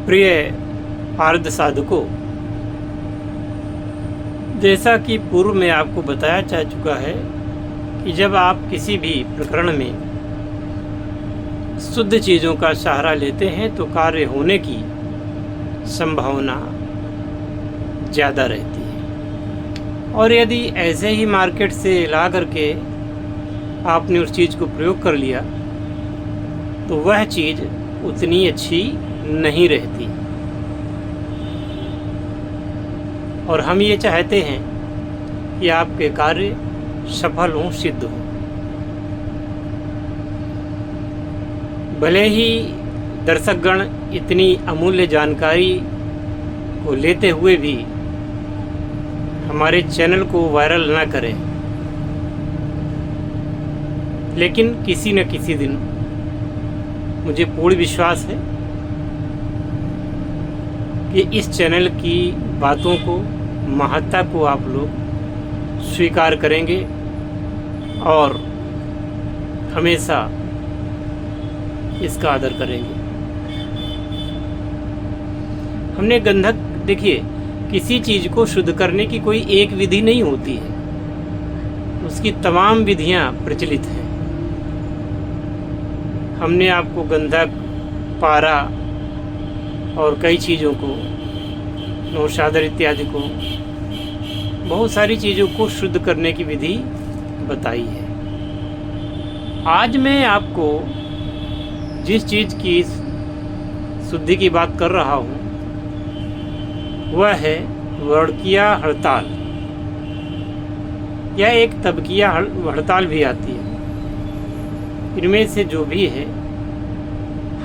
प्रिय पारद साधकों, जैसा कि पूर्व में आपको बताया जा चुका है कि जब आप किसी भी प्रकरण में शुद्ध चीज़ों का सहारा लेते हैं तो कार्य होने की संभावना ज़्यादा रहती है। और यदि ऐसे ही मार्केट से ला करके आपने उस चीज़ को प्रयोग कर लिया तो वह चीज़ उतनी अच्छी नहीं रहती। और हम ये चाहते हैं कि आपके कार्य सफल हों, सिद्ध हों। भले ही दर्शकगण इतनी अमूल्य जानकारी को लेते हुए भी हमारे चैनल को वायरल ना करें, लेकिन किसी न किसी दिन मुझे पूर्ण विश्वास है कि इस चैनल की बातों को, महत्ता को आप लोग स्वीकार करेंगे और हमेशा इसका आदर करेंगे। हमने गंधक, देखिए, किसी चीज़ को शुद्ध करने की कोई एक विधि नहीं होती है, उसकी तमाम विधियां प्रचलित हैं। हमने आपको गंधक, पारा और कई चीज़ों को, नौशादर इत्यादि को, बहुत सारी चीज़ों को शुद्ध करने की विधि बताई है। आज मैं आपको जिस चीज़ की शुद्धि की बात कर रहा हूँ वह है वर्णकीय हड़ताल, या एक तबकीय हड़ताल भी आती है। इनमें से जो भी है,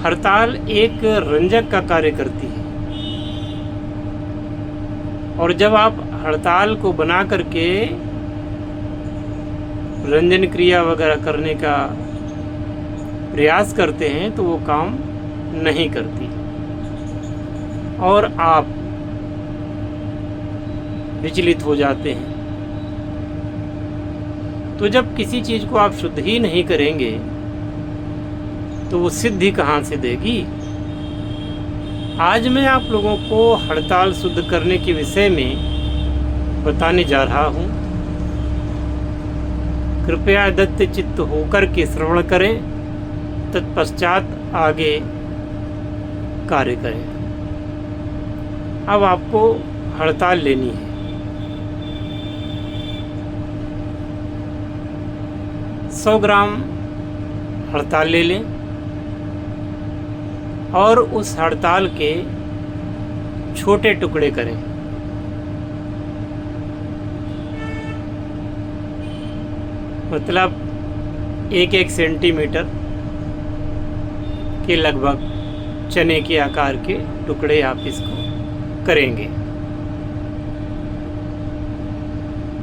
हड़ताल एक रंजक का कार्य करती है। और जब आप हड़ताल को बना करके रंजन क्रिया वगैरह करने का प्रयास करते हैं तो वो काम नहीं करती और आप विचलित हो जाते हैं। तो जब किसी चीज़ को आप शुद्ध ही नहीं करेंगे तो वो सिद्धि कहाँ से देगी। आज मैं आप लोगों को हड़ताल शुद्ध करने के विषय में बताने जा रहा हूँ। कृपया दत्त चित्त होकर के श्रवण करें, तत्पश्चात आगे कार्य करें। अब आपको हड़ताल लेनी है। 100 ग्राम हड़ताल ले लें और उस हड़ताल के छोटे टुकड़े करें। मतलब 1-1 सेंटीमीटर के लगभग चने के आकार के टुकड़े आप इसको करेंगे।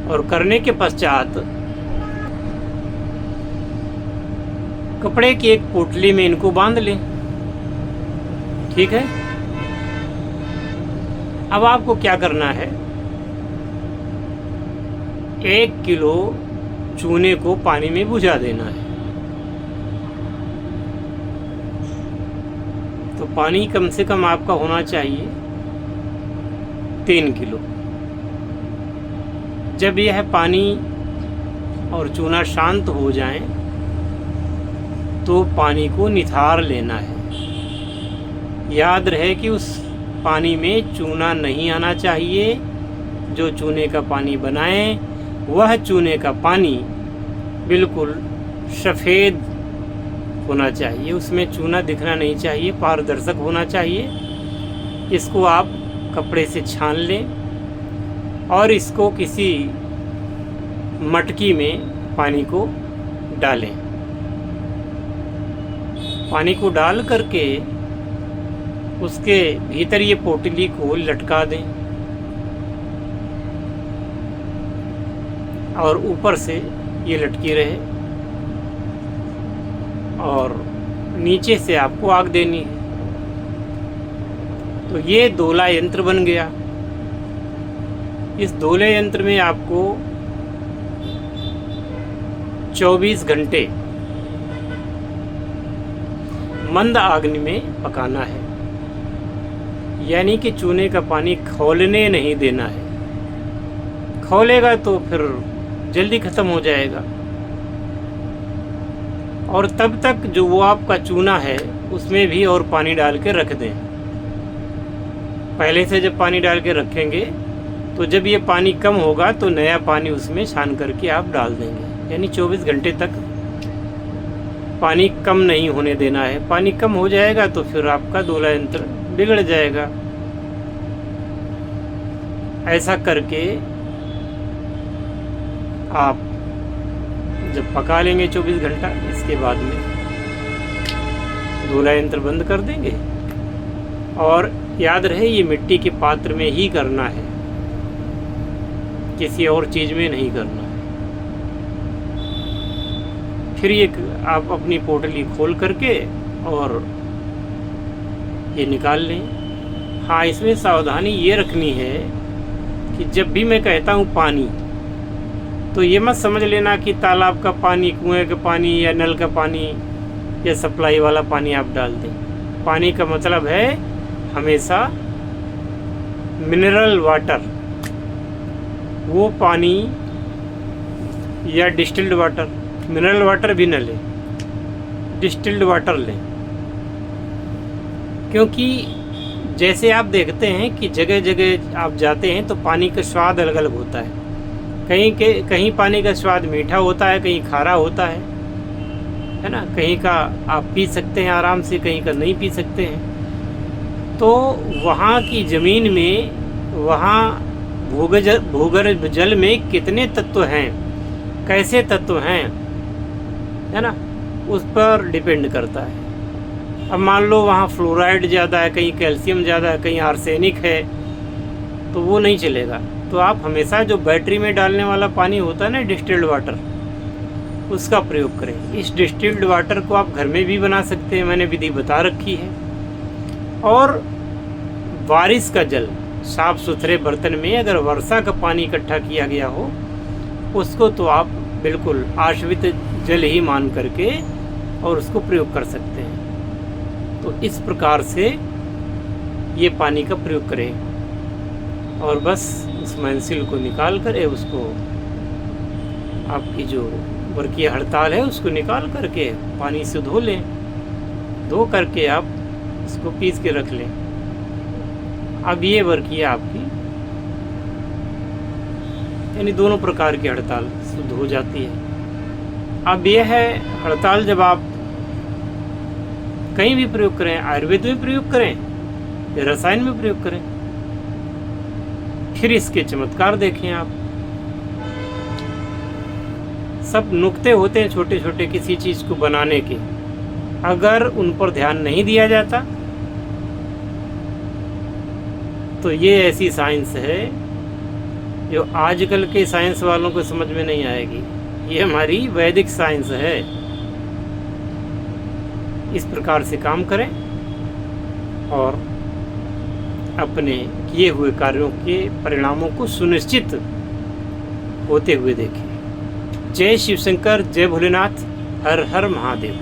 और करने के पश्चात कपड़े की एक पोटली में इनको बांध लें। ठीक है। अब आपको क्या करना है, 1 किलो चूने को पानी में भुजा देना है। तो पानी कम से कम आपका होना चाहिए 3 किलो। जब यह पानी और चूना शांत हो जाए तो पानी को निथार लेना है। याद रहे कि उस पानी में चूना नहीं आना चाहिए। जो चूने का पानी बनाएं वह चूने का पानी बिल्कुल सफ़ेद होना चाहिए, उसमें चूना दिखना नहीं चाहिए, पारदर्शक होना चाहिए। इसको आप कपड़े से छान लें और इसको किसी मटकी में पानी को डालें। पानी को डाल करके उसके भीतर ये पोटली को लटका दें और ऊपर से ये लटकी रहे और नीचे से आपको आग देनी है। तो ये दोला यंत्र बन गया। इस दोले यंत्र में आपको 24 घंटे मंद आग में पकाना है। यानी कि चूने का पानी खौलने नहीं देना है। खौलेगा तो फिर जल्दी ख़त्म हो जाएगा। और तब तक जो वो आपका चूना है उसमें भी और पानी डाल के रख दें। पहले से जब पानी डाल के रखेंगे तो जब ये पानी कम होगा तो नया पानी उसमें छान करके आप डाल देंगे। यानी 24 घंटे तक पानी कम नहीं होने देना है। पानी कम हो जाएगा तो फिर आपका दोहला यंत्र बिगड़ जाएगा। ऐसा करके आप जब पका लेंगे 24 घंटा, इसके बाद में दोहला यंत्र बंद कर देंगे। और याद रहे ये मिट्टी के पात्र में ही करना है, किसी और चीज़ में नहीं करना है। फिर ये आप अपनी पोटली खोल करके और ये निकाल लें। हाँ, इसमें सावधानी ये रखनी है कि जब भी मैं कहता हूँ पानी, तो ये मत समझ लेना कि तालाब का पानी, कुएं का पानी या नल का पानी या सप्लाई वाला पानी आप डाल दें। पानी का मतलब है हमेशा मिनरल वाटर, वो पानी या डिस्टिल्ड वाटर। मिनरल वाटर भी न लें, डिस्टिल्ड वाटर लें। क्योंकि जैसे आप देखते हैं कि जगह जगह आप जाते हैं तो पानी का स्वाद अलग अलग होता है। कहीं पानी का स्वाद मीठा होता है, कहीं खारा होता है ना। कहीं का आप पी सकते हैं आराम से, कहीं का नहीं पी सकते हैं। तो वहाँ की ज़मीन में, वहाँ भूगर्भ जल में कितने तत्व हैं, कैसे तत्व हैं, है ना, उस पर डिपेंड करता है। अब मान लो वहाँ फ्लोराइड ज़्यादा है, कहीं कैल्शियम ज़्यादा है, कहीं आर्सेनिक है, तो वो नहीं चलेगा। तो आप हमेशा जो बैटरी में डालने वाला पानी होता है ना, डिस्टिल्ड वाटर, उसका प्रयोग करें। इस डिस्टिल्ड वाटर को आप घर में भी बना सकते हैं, मैंने विधि बता रखी है। और बारिश का जल साफ़ सुथरे बर्तन में अगर वर्षा का पानी इकट्ठा किया गया हो, उसको तो आप बिल्कुल आश्रित जल ही मान करके और उसको प्रयोग कर सकते हैं। तो इस प्रकार से ये पानी का प्रयोग करें। और बस उस मैंसिल को निकाल कर उसको, आपकी जो वर्कीय हड़ताल है उसको निकाल करके पानी से धो लें। धो करके आप इसको पीस के रख लें। अब ये वर्कीय आपकी, यानी दोनों प्रकार की हड़ताल शुद्ध हो जाती है। अब यह है हड़ताल जब आप कहीं भी प्रयोग करें, आयुर्वेद में प्रयोग करें या रसायन में प्रयोग करें, फिर इसके चमत्कार देखें आप। सब नुक्ते होते हैं छोटे छोटे किसी चीज़ को बनाने के, अगर उन पर ध्यान नहीं दिया जाता तो ये ऐसी साइंस है जो आजकल के साइंस वालों को समझ में नहीं आएगी। ये हमारी वैदिक साइंस है। इस प्रकार से काम करें और अपने किए हुए कार्यों के परिणामों को सुनिश्चित होते हुए देखें। जय शिव शंकर, जय भोलेनाथ, हर हर महादेव।